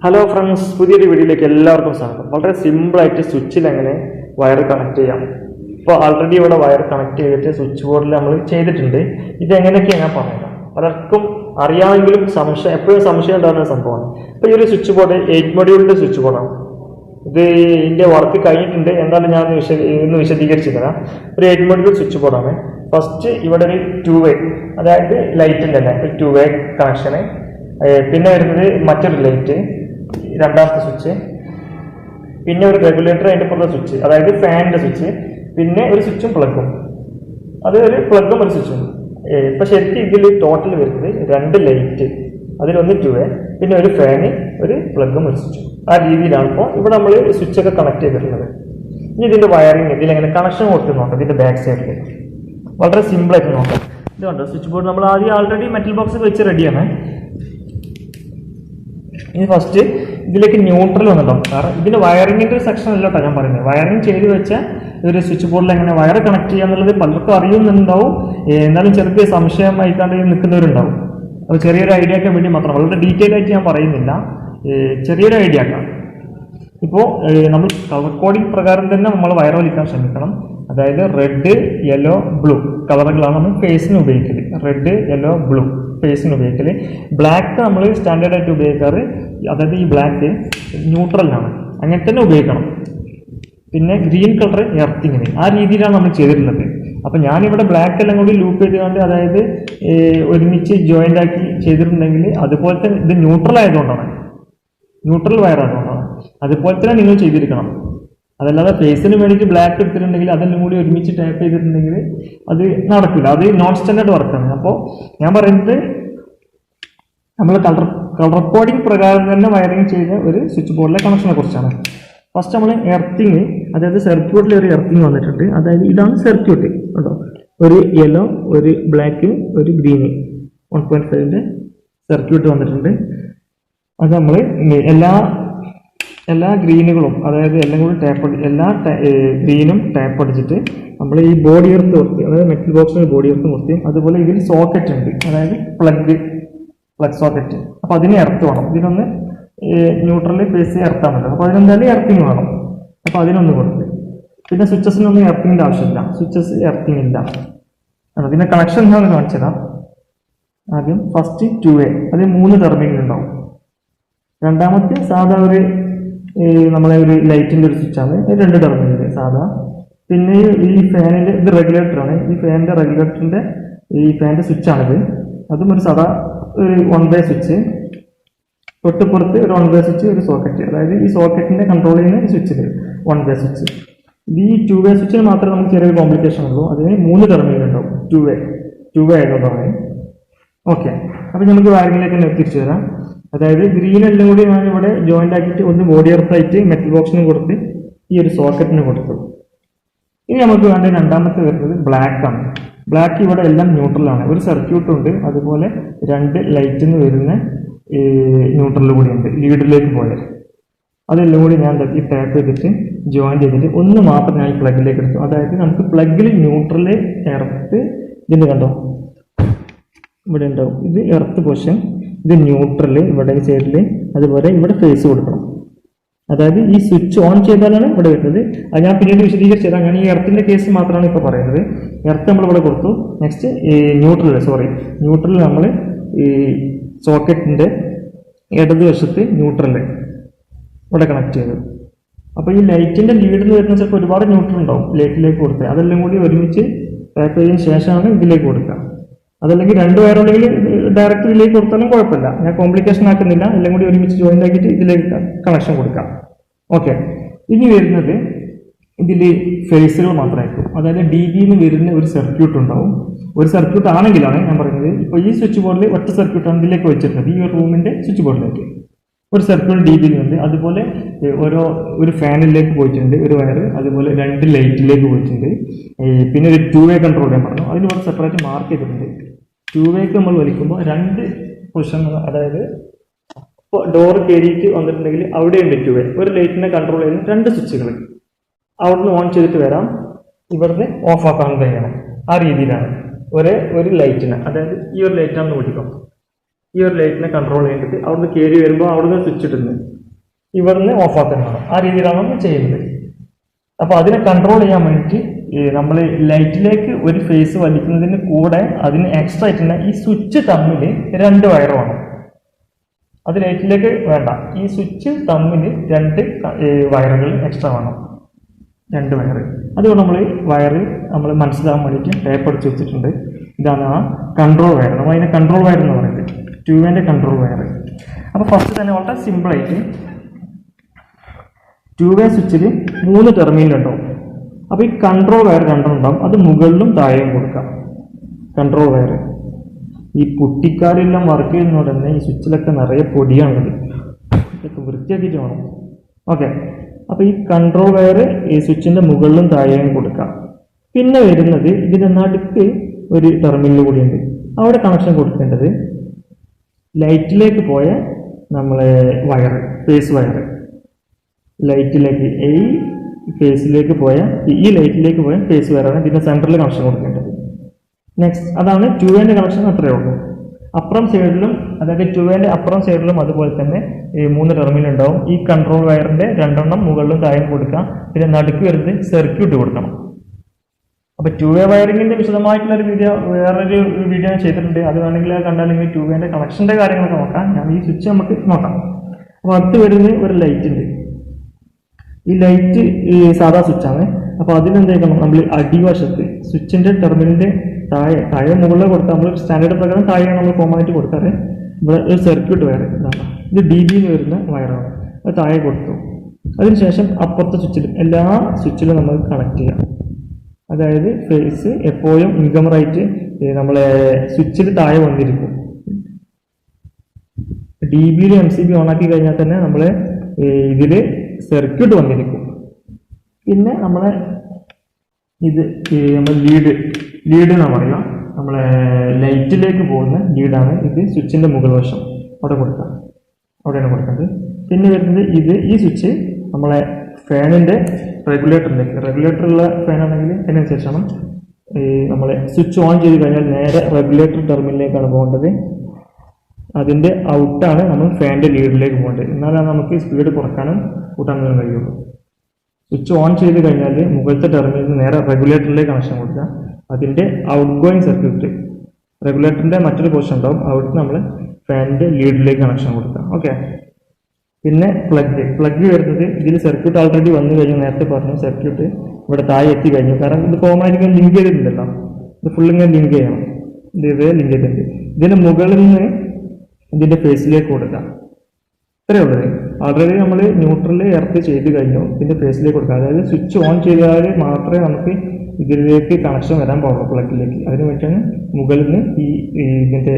Hello friends, പുതിയൊരു വീഡിയോയിലേക്ക് എല്ലാവർക്കും സ്വാഗതം. വളരെ സിമ്പിളായിട്ട് സ്വിച്ചിൽ എങ്ങനെ വയർ കണക്ട് ചെയ്യാം. ഇപ്പോൾ ആൾറെഡി ഇവിടെ വയർ കണക്ട് ചെയ്തിട്ട് സ്വിച്ച് ബോർഡിൽ നമ്മൾ ചെയ്തിട്ടുണ്ട്. ഇതെങ്ങനെയൊക്കെയാണ് ഞാൻ പറയുന്നത്. പലർക്കും അറിയാമെങ്കിലും എപ്പോഴും സംശയം ഉണ്ടാകുന്ന സംഭവമാണ്. ഇപ്പോൾ ഈ ഒരു സ്വിച്ച് ബോർഡ് 8 മൊഡ്യൂളിൻ്റെ സ്വിച്ച് ബോർഡാണ്. ഇതിൻ്റെ വർക്ക് കഴിഞ്ഞിട്ടുണ്ട്. എന്തായാലും ഞാൻ ഇന്ന് വിശദീകരിച്ചു തരാം. ഒരു 8 മൊഡ്യൂൾ സ്വിച്ച് ബോർഡാണ്. ഫസ്റ്റ് ഇവിടെ ഒരു 2 വേ, അതായത് ലൈറ്റിൻ്റെ തന്നെ 2 വേ കണക്ഷന്. പിന്നെ വരുന്നത് മറ്റൊരു ലൈറ്റ്, രണ്ടാമത്തെ സ്വിച്ച്, പിന്നെ ഒരു റെഗുലേറ്റർ, അതിൻ്റെ പുറത്തെ സ്വിച്ച്, അതായത് ഫാനിൻ്റെ സ്വിച്ച്, പിന്നെ ഒരു സ്വിച്ചും പ്ലഗും. അത് ഒരു പ്ലഗും ഒരു സ്വിച്ചും. ഇപ്പം ശരിക്കും ഇതിൽ ടോട്ടൽ വരുന്നത് 2 ലൈറ്റ്, അതിലൊന്ന് 2 വേ, പിന്നെ ഒരു ഫാന്, ഒരു പ്ലഗും ഒരു സ്വിച്ചും. ആ രീതിയിലാണ് ഇപ്പോൾ ഇവിടെ നമ്മൾ സ്വിച്ചൊക്കെ കണക്ട് ചെയ്തിട്ടുള്ളത്. ഇനി ഇതിൻ്റെ വയറിങ്, ഇതിലെങ്ങനെ കണക്ഷൻ കൊടുത്ത് നോക്കാം. ഇതിൻ്റെ ബാക്ക് സൈഡിൽ വളരെ സിമ്പിളായിട്ട് നോക്കാം. ഇതുകൊണ്ട് സ്വിച്ച് ബോർഡ് നമ്മൾ ആൾറെഡി മെറ്റൽ ബോക്സ് വെച്ച് റെഡിയാണ്. ഇനി ഫസ്റ്റ് ഇതിലേക്ക് ന്യൂട്രൽ വന്നിട്ടുണ്ടാവും. കാരണം ഇതിന് വയറിങ്ങിൻ്റെ ഒരു സെക്ഷൻ അല്ല കേട്ടോ ഞാൻ പറയുന്നത്. വയറിങ് ചെയ്ത് വെച്ച ഒരു സ്വിച്ച് ബോർഡിൽ എങ്ങനെ വയർ കണക്ട് ചെയ്യുക എന്നുള്ളത് പലർക്കും അറിയുന്നുണ്ടാവും. എന്നാലും ചെറിയ സംശയമായിട്ടാണ് നിൽക്കുന്നവരുണ്ടാവും. അപ്പോൾ ചെറിയൊരു ഐഡിയ ഒക്കെ വേണ്ടി മാത്രം, വളരെ ഡീറ്റെയിൽ ആയിട്ട് ഞാൻ പറയുന്നില്ല, ചെറിയൊരു ഐഡിയ ആക്കാം. ഇപ്പോൾ നമ്മൾ കളർ കോഡിംഗ് പ്രകാരം തന്നെ നമ്മൾ വയർ വലിക്കാൻ ശ്രമിക്കണം. അതായത് റെഡ്, യെല്ലോ, ബ്ലൂ കളറുകളാണ് നമ്മൾ ഫേസിന് ഉപയോഗിക്കല്. റെഡ്, യെല്ലോ, ബ്ലൂ ഫേസിന് ഉപയോഗിക്കല്. ബ്ലാക്ക് നമ്മൾ സ്റ്റാൻഡേർഡ് ആയിട്ട് ഉപയോഗിക്കാറ്. അതായത് ഈ ബ്ലാക്ക് ന്യൂട്രലാണ്, അങ്ങനെ തന്നെ ഉപയോഗിക്കണം. പിന്നെ ഗ്രീൻ കളർ എർത്തിങ്ങിന്, ആ രീതിയിലാണ് നമ്മൾ ചെയ്തിട്ടുള്ളത്. അപ്പം ഞാനിവിടെ ബ്ലാക്ക് എല്ലാം കൂടി ലൂപ്പ് ചെയ്തുകൊണ്ട്, അതായത് ഒരുമിച്ച് ജോയിൻ്റ് ആക്കി ചെയ്തിട്ടുണ്ടെങ്കിൽ അതുപോലെ തന്നെ ഇത് ന്യൂട്രൽ ആയതുകൊണ്ടാണ്, ന്യൂട്രൽ വയർ ആയതുകൊണ്ടാണ്. അതുപോലെ തന്നെ നിങ്ങൾ ചെയ്തിരിക്കണം. അതല്ലാതെ ഫേസിന് വേണ്ടിയിട്ട് ബ്ലാക്ക് എടുത്തിട്ടുണ്ടെങ്കിൽ അതെല്ലാം കൂടി ഒരുമിച്ച് ടാപ്പ് ചെയ്തിട്ടുണ്ടെങ്കിൽ അത് നടക്കില്ല. അത് നോൺ സ്റ്റാൻഡേർഡ് വർക്കാണ്. അപ്പോൾ ഞാൻ പറയുന്നത് നമ്മൾ കളർ കോഡിംഗ് പ്രകാരം തന്നെ വയറിങ് ചെയ്ത ഒരു സ്വിച്ച് ബോർഡിലെ കണക്ഷനെ കുറിച്ചാണ്. ഫസ്റ്റ് നമ്മൾ എർത്തിങ്, അതായത് സർക്യൂട്ടിൽ ഒരു എർത്തിങ് വന്നിട്ടുണ്ട്. അതായത് ഇതാണ് സർക്യൂട്ട് കേട്ടോ. ഒരു യെല്ലോ, ഒരു ബ്ലാക്ക്, ഒരു ഗ്രീന് 1.5ൻ്റെ സർക്യൂട്ട് വന്നിട്ടുണ്ട്. അത് നമ്മൾ എല്ലാ ഗ്രീനുകളും, അതായത് എല്ലാം കൂടി എല്ലാ ഗ്രീനും ടാപ്പ് അടിച്ചിട്ട് നമ്മൾ ഈ ബോഡി എർത്ത് നിർത്തി, അതായത് മെറ്റൽ ബോക്സിന് ബോഡി എർത്ത് നിർത്തിയും, അതുപോലെ ഇതിൽ സോക്കറ്റ് ഉണ്ട്, അതായത് പ്ലഗ് സോക്കറ്റ്. അപ്പോൾ അതിന് എർത്ത് വേണം. ഇതിനൊന്ന് ന്യൂട്രലിൽ ഫേസ് എർത്താണല്ലോ. അപ്പോൾ അതിനെന്തായാലും എർത്തിങ് വേണം. അപ്പോൾ അതിനൊന്ന് കൊടുത്ത്, പിന്നെ സ്വിച്ചസിനൊന്നും എർത്തിങ്ങിൻ്റെ ആവശ്യമില്ല. സ്വിച്ചസ് എർത്തിങ് ഇല്ല. അതിൻ്റെ കണക്ഷൻ ഞാൻ കാണിച്ചു തരാം. ആദ്യം ഫസ്റ്റ് 2 വേ, അതിൽ 3 ടെർമിനൽ ഉണ്ടാവും. രണ്ടാമത്തെ സാധാ ഒരു നമ്മളെ ഒരു ലൈറ്റിൻ്റെ ഒരു സ്വിച്ചാണ്, 2 ടെർമിനൽ സാധാ. പിന്നെ ഈ ഫാനിൻ്റെ ഇത് റെഗുലേറ്ററാണ്. ഈ ഫാനിൻ്റെ റെഗുലേറ്ററിൻ്റെ ഫാനിൻ്റെ സ്വിച്ചാണിത്. അതും ഒരു സാധാ ഒരു 1 വേ സ്വിച്ച്. തൊട്ടുപുറത്ത് ഒരു 1 വേ സ്വിച്ച്, ഒരു സോക്കറ്റ്, അതായത് ഈ സോക്കറ്റിൻ്റെ കൺട്രോൾ ചെയ്യുന്ന ഈ സ്വിച്ചിൽ 1 വേ സ്വിച്ച്. ഈ 2 വേ സ്വിച്ചിന് മാത്രമേ നമുക്ക് ചെറിയൊരു കോംപ്ലിക്കേഷൻ ഉള്ളൂ. അതിന് 3 ടെർമിനൽ ഉണ്ടാവും. 2 വേ ആയതുകൊണ്ടാണ്. ഓക്കെ, അപ്പോൾ നമുക്ക് വയറിങ്ങിലേക്ക് തന്നെ തിരിച്ചു വരാം. അതായത് ഗ്രീൻ എല്ലാം കൂടി ഞാൻ ഇവിടെ ജോയിൻ്റ് ആക്കിയിട്ട് ഒന്ന് ബോഡി എർത്തായിട്ട് മെറ്റൽ ബോക്സിന് കൊടുത്ത് ഈ ഒരു സോക്കറ്റിന് കൊടുത്തു. ഇനി നമുക്ക് വേണ്ട രണ്ടാമത്തെ വരുന്നത് ബ്ലാക്ക് ആണ്. ബ്ലാക്ക് ഇവിടെ എല്ലാം ന്യൂട്രലാണ്. ഒരു സർക്യൂട്ട് ഉണ്ട്, അതുപോലെ 2 ലൈറ്റിൽ നിന്ന് വരുന്ന ന്യൂട്രൽ കൂടി ഉണ്ട് ലീഡിലേക്ക് പോയത്. അതെല്ലാം കൂടി ഞാൻ ഈ ടാപ്പ് ചെയ്തിട്ട് ജോയിൻ ചെയ്തിട്ട് ഒന്ന് മാത്രം ഞാൻ ഈ പ്ലഗിലേക്ക് എടുത്തു. അതായത് നമുക്ക് പ്ലഗിൽ ന്യൂട്രൽ എർത്ത് ഇതിൻ്റെ കണ്ടോ ഇവിടെ ഉണ്ടാവും. ഇത് എർത്ത് പൊസിഷൻ, ഇത് ന്യൂട്രൽ ഇവിടെ സൈഡിൽ, അതുപോലെ ഇവിടെ ഫേസ് കൊടുക്കണം. അതായത് ഈ സ്വിച്ച് ഓൺ ചെയ്താലാണ് ഇവിടെ വരുന്നത്. അത് ഞാൻ പിന്നീട് വിശദീകരിച്ച് തരാം. ഞാൻ ഈ എർത്തിൻ്റെ കേസ് മാത്രമാണ് ഇപ്പോൾ പറയുന്നത്. എർത്ത് നമ്മൾ ഇവിടെ കൊടുത്തു. നെക്സ്റ്റ് ന്യൂട്രൽ നമ്മൾ ഈ സോക്കറ്റിൻ്റെ ഇടതുവശത്ത് ന്യൂട്രൽ ഇവിടെ കണക്ട് ചെയ്തു. അപ്പോൾ ഈ ലൈറ്റിൻ്റെ ലീഡിൽ വരുന്ന ചിലപ്പോൾ ഒരുപാട് ന്യൂട്രൽ ഉണ്ടാവും ലൈറ്റിലേക്ക് കൊടുത്ത്. അതെല്ലാം കൂടി ഒരുമിച്ച് ടാപ്പ് ചെയ്തതിന് ശേഷമാണ് ഇതിലേക്ക് കൊടുക്കുക. അതല്ലെങ്കിൽ 2 വയറുണ്ടെങ്കിൽ ഡയറക്റ്റ് ഇതിലേക്ക് കൊടുത്താലും കുഴപ്പമില്ല. ഞാൻ കോംപ്ലിക്കേഷൻ ആക്കുന്നില്ല. എല്ലാം കൂടി ഒരുമിച്ച് ജോയിൻ്റ് ആക്കിയിട്ട് ഇതിലേക്ക് കണക്ഷൻ കൊടുക്കാം. ഓക്കെ, ഇനി വരുന്നത് ഇതിൽ ഫേസുകൾ മാത്രമായിരിക്കും. അതായത് DB വരുന്ന ഒരു സർക്യൂട്ട് ഉണ്ടാവും. ഒരു സർക്യൂട്ട് ആണെങ്കിലാണ് ഞാൻ പറയുന്നത്. ഇപ്പോൾ ഈ സ്വിച്ച് ബോർഡിൽ ഒറ്റ സർക്യൂട്ടാണ് ഇതിലേക്ക് വെച്ചിട്ടുള്ളത്. ഈ ഒരു റൂമിൻ്റെ സ്വിച്ച് ബോർഡിലേക്ക് ഒരു സർക്യൂട്ട് DB ഉണ്ട്. അതുപോലെ ഒരു ഫാനിലേക്ക് പോയിട്ടുണ്ട് ഒരു വയർ, അതുപോലെ 2 ലൈറ്റിലേക്ക് പോയിട്ടുണ്ട്. പിന്നെ ഒരു 2 വേ കൺട്രോൾ ഞാൻ പറഞ്ഞു, അതിന് ഇവിടെ സെപ്പറേറ്റ് മാർക്ക് ചെയ്തിട്ടുണ്ട്. 2 വേക്ക് നമ്മൾ വലിക്കുമ്പോൾ 2 പൊസിഷൻ, അതായത് ഇപ്പോൾ ഡോർ കയറിയിട്ട് വന്നിട്ടുണ്ടെങ്കിൽ അവിടെയുണ്ട് 2 വേ. ഒരു ലൈറ്റിനെ കൺട്രോൾ ചെയ്യുന്ന 2 സ്വിച്ചുകൾ അവിടുന്ന് ഓൺ ചെയ്തിട്ട് വരാം, ഇവിടുന്ന് ഓഫ് ആക്കാൻ കഴിയണം. ആ രീതിയിലാണ് ഒരു ലൈറ്റിനെ, അതായത് ഈ ഒരു ലൈറ്റാണെന്ന് ഓടിക്കാം. ഈ ഒരു ലൈറ്റിനെ കൺട്രോൾ ചെയ്തിട്ട് അവിടുന്ന് കയറി വരുമ്പോൾ അവിടുന്ന് സ്വിച്ച് ഇടുന്നു. ഇവിടുന്ന് ഓഫ് ആക്കുന്നതാണ്. ആ രീതിയിലാണ് നമ്മൾ ചെയ്യുന്നത്. അപ്പോൾ അതിനെ കൺട്രോൾ ചെയ്യാൻ വേണ്ടിയിട്ട് നമ്മൾ ലൈറ്റിലേക്ക് ഒരു ഫേസ് വലിക്കുന്നതിന് കൂടെ അതിന് എക്സ്ട്രാ ആയിട്ടുള്ള ഈ സ്വിച്ച് തമ്മിൽ 2 വയർ വേണം. അത് ലൈറ്റിലേക്ക് വേണ്ട, ഈ സ്വിച്ച് തമ്മിൽ 2 വയറുകൾ എക്സ്ട്രാ വേണം, 2 വയർ. അതുകൊണ്ട് നമ്മൾ വയർ നമ്മൾ മനസ്സിലാകാൻ വേണ്ടിയിട്ട് ടേപ്പ് അടിച്ച് വെച്ചിട്ടുണ്ട്. ഇതാണ് ആ കൺട്രോൾ വയർ. നമ്മൾ അതിനെ കൺട്രോൾ വയർ എന്ന് പറയുന്നത്, 2-വേൻ്റെ കൺട്രോൾ വയർ. അപ്പോൾ ഫസ്റ്റ് തന്നെ വളരെ സിമ്പിളായിട്ട് 2-വേ സ്വിച്ചിൽ 3 ടെർമിനൽ ഉണ്ടാവും. അപ്പോൾ ഈ കൺട്രോൾ വയർ 2 ഉണ്ടാവും, അത് മുകളിലും താഴെയും കൊടുക്കാം. കൺട്രോൾ വയർ ഈ പുട്ടിക്കാരെല്ലാം വർക്ക് ചെയ്യുന്നതുകൊണ്ട് തന്നെ ഈ സ്വിച്ചിലൊക്കെ നിറയെ പൊടിയാണത്, ഇതൊക്കെ വൃത്തിയാക്കിയിട്ട് വേണം. ഓക്കെ, അപ്പോൾ ഈ കൺട്രോൾ വയർ ഈ സ്വിച്ചിൻ്റെ മുകളിലും താഴെയും കൊടുക്കാം. പിന്നെ വരുന്നത് ഇതിൻ്റെ നടുക്ക് ഒരു ടെർമിനൽ കൂടിയുണ്ട്, അവിടെ കണക്ഷൻ കൊടുക്കേണ്ടത് ലൈറ്റിലേക്ക് പോയ നമ്മളെ വയർ, ഫേസ് വയർ. ലൈറ്റിലേക്ക് ഈ ഫേസിലേക്ക് പോയ ഈ ലൈറ്റിലേക്ക് പോയ ഫേസ് വയറാണ് ഇതിൻ്റെ സെൻറ്ററിൽ കണക്ഷൻ കൊടുക്കേണ്ടത്. നെക്സ്റ്റ് അതാണ് 2-വേൻ്റെ കണക്ഷൻ. അത്രയേ ഉള്ളൂ. അപ്പുറം സൈഡിലും, അതായത് 2-വേൻ്റെ അപ്പുറം സൈഡിലും അതുപോലെ തന്നെ 3 ടെർമിനൽ ഉണ്ടാവും. ഈ കൺട്രോൾ വയറിൻ്റെ 2 എണ്ണം മുകളിലും താഴെയും കൊടുക്കാം. പിന്നെ നടുക്ക് വരുന്നത് സർക്യൂട്ട് കൊടുക്കണം. അപ്പോൾ 2-വേ വയറിങ്ങിൻ്റെ വിശദമായിട്ടുള്ള ഒരു വീഡിയോ, വേറൊരു വീഡിയോ ഞാൻ ചെയ്തിട്ടുണ്ട്. അത് വേണമെങ്കിൽ കണ്ടാലെങ്കിൽ 2-വേൻ്റെ കണക്ഷൻ്റെ കാര്യങ്ങളൊക്കെ നോക്കാം. ഞാൻ ഈ സ്വിച്ച് നമുക്ക് നോക്കാം. അപ്പോൾ അടുത്ത് വരുന്നത് ഒരു ലൈറ്റ് ഉണ്ട്. ഈ ലൈറ്റ് ഈ സാധാ സ്വിച്ചാണ്. അപ്പോൾ അതിനെന്താക്കണം, നമ്മൾ അടിവശത്ത് സ്വിച്ചിൻ്റെ ടെർമിനലിൻ്റെ താഴെ മുകളിൽ കൊടുത്താൽ നമ്മൾ സ്റ്റാൻഡേർഡ് പ്രകാരം താഴെയാണ് നമ്മൾ കോമൺ ആയിട്ട് കൊടുക്കാറ്. ഇവിടെ ഒരു സർക്യൂട്ട് വയർ ഇതാണ്, ഇത് DB വരുന്ന വയറാണ്. അത് താഴെ കൊടുത്തു. അതിനുശേഷം അപ്പുറത്തെ സ്വിച്ചിലും എല്ലാ സ്വിച്ചിലും നമ്മൾ കണക്ട് ചെയ്യാം. അതായത് ഫേസ് എപ്പോഴും ഇൻകമറായിട്ട് നമ്മളെ സ്വിച്ചിൽ താഴെ വന്നിരിക്കും. DBയിൽ MCB ഓണാക്കി കഴിഞ്ഞാൽ തന്നെ നമ്മൾ ഇതിൽ സർക്യൂട്ട് വന്നിരിക്കും. പിന്നെ നമ്മളെ ഇത് നമ്മൾ ലീഡ് എന്നാണ് പറയുക, നമ്മളെ ലൈറ്റിലേക്ക് പോകുന്ന ലീഡാണ് ഇത്. സ്വിച്ചിൻ്റെ മുകൾ വശം അവിടെ കൊടുക്കാം, അവിടെയാണ് കൊടുക്കേണ്ടത്. പിന്നെ വരുന്നത് ഈ സ്വിച്ച് നമ്മളെ ഫാനിൻ്റെ റെഗുലേറ്ററുള്ള ഫാനാണെങ്കിൽ അതിനനുസരിച്ചാണ് നമ്മളെ സ്വിച്ച് ഓൺ ചെയ്ത് കഴിഞ്ഞാൽ നേരെ റെഗുലേറ്റർ ടെർമിനലിലേക്കാണ് പോകേണ്ടത്. അതിൻ്റെ ഔട്ടാണ് നമ്മൾ ഫാനിൻ്റെ ലീഡിലേക്ക് പോകേണ്ടത്. എന്നാലാണ് നമുക്ക് സ്പീഡ് കുറക്കാനും കൂട്ടാനും കഴിയുള്ളൂ. സ്വിച്ച് ഓൺ ചെയ്ത് കഴിഞ്ഞാൽ മുകളിലത്തെ ടെർമിനലിൽ നേരെ റെഗുലേറ്ററിലേക്ക് കണക്ഷൻ കൊടുക്കുക. അതിൻ്റെ ഔട്ട് ഗോയിങ് സർക്യൂട്ട് റെഗുലേറ്ററിൻ്റെ മറ്റൊരു പോർഷൻ ഉണ്ടാവും, അവിടുത്തെ നമ്മൾ ഫാനിൻ്റെ ലീഡിലേക്ക് കണക്ഷൻ കൊടുക്കുക. ഓക്കെ, പിന്നെ പ്ലഗ് വരുന്നത് ഇതിൽ സർക്യൂട്ട് ഓൾറെഡി വന്നു കഴിഞ്ഞു. നേരത്തെ പറഞ്ഞു സർക്യൂട്ട് ഇവിടെ താഴെ എത്തി കഴിഞ്ഞു. കാരണം ഇത് കോമണായിട്ട് ലിങ്ക് ചെയ്തിട്ടുണ്ടല്ലോ, ഇത് ഫുൾ ഇങ്ങനെ ലിങ്ക് ചെയ്യണം. ഇത് ലിങ്ക് ചെയ്തിട്ടുണ്ട്. ഇതിൻ്റെ മുകളിൽ നിന്ന് ഇതിൻ്റെ ഫേസിലേക്ക് കൊടുക്കാം. ഇത്രയേ ഉള്ളത്. ഓൾറെഡി നമ്മൾ ന്യൂട്രൽ എർത്ത് ചെയ്ത് കഴിഞ്ഞു, ഇതിൻ്റെ ഫേസിലേക്ക് കൊടുക്കാം. അതായത് സ്വിച്ച് ഓൺ ചെയ്താൽ മാത്രമേ നമുക്ക് ഇതിലേക്ക് കണക്ഷൻ വരാൻ പാടുള്ളൂ, പ്ലഗിലേക്ക്. അതിന് വേണ്ടിയാണ് മുകളിൽ നിന്ന് ഇതിൻ്റെ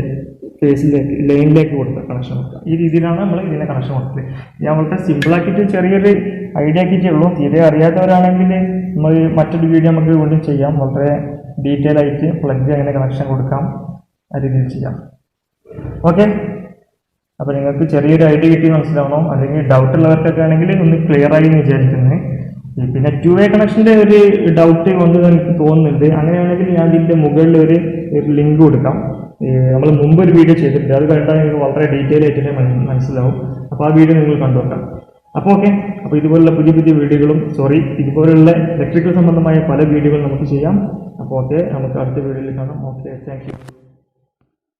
ഫേസിലേക്ക് ലൈനിലേക്ക് കൊടുക്കുക, കണക്ഷൻ കൊടുക്കുക. ഈ രീതിയിലാണ് നമ്മൾ ഇതിനെ കണക്ഷൻ കൊടുത്തത്. ഞാൻ വളരെ സിമ്പിളാക്കിയിട്ട് ചെറിയൊരു ഐഡിയ ആക്കിയിട്ടേ ഉള്ളൂ. തീരെ അറിയാത്തവരാണെങ്കിൽ നമ്മൾ മറ്റൊരു വീഡിയോ നമുക്ക് വീണ്ടും ചെയ്യാം. വളരെ ഡീറ്റെയിൽ ആയിട്ട് പ്ലഗ് എങ്ങനെ കണക്ഷൻ കൊടുക്കാം ആ രീതിയിൽ ചെയ്യാം. ഓക്കെ, അപ്പോൾ നിങ്ങൾക്ക് ചെറിയൊരു ഐഡിയ കിട്ടി മനസ്സിലാവണം. അല്ലെങ്കിൽ ഡൗട്ട് ഉള്ളവർക്കൊക്കെ ആണെങ്കിൽ ഒന്ന് ക്ലിയർ ആയി എന്ന് വിചാരിക്കുന്നത്. പിന്നെ 2-വേ കണക്ഷൻ്റെ ഒരു ഡൗട്ട് വന്നത് എനിക്ക് തോന്നുന്നുണ്ട്. അങ്ങനെയാണെങ്കിൽ ഞാൻ ഇതിൻ്റെ മുകളിൽ ഒരു ലിങ്ക് കൊടുക്കാം. നമ്മൾ മുമ്പ് ഒരു വീഡിയോ ചെയ്തിട്ടുണ്ട്, അത് കണ്ടാൽ നിങ്ങൾക്ക് വളരെ ഡീറ്റെയിൽ ആയിട്ട് മനസ്സിലാവും. അപ്പോൾ ആ വീഡിയോ നിങ്ങൾ കണ്ടുവെക്കാം. അപ്പോൾ ഓക്കെ, അപ്പോൾ ഇതുപോലുള്ള പുതിയ വീഡിയോകളും ഇതുപോലുള്ള ഇലക്ട്രിക്കൽ സംബന്ധമായ പല വീഡിയോകളും നമുക്ക് ചെയ്യാം. അപ്പോൾ ഓക്കെ, നമുക്ക് അടുത്ത വീഡിയോയിൽ കാണാം. Okay, thank you.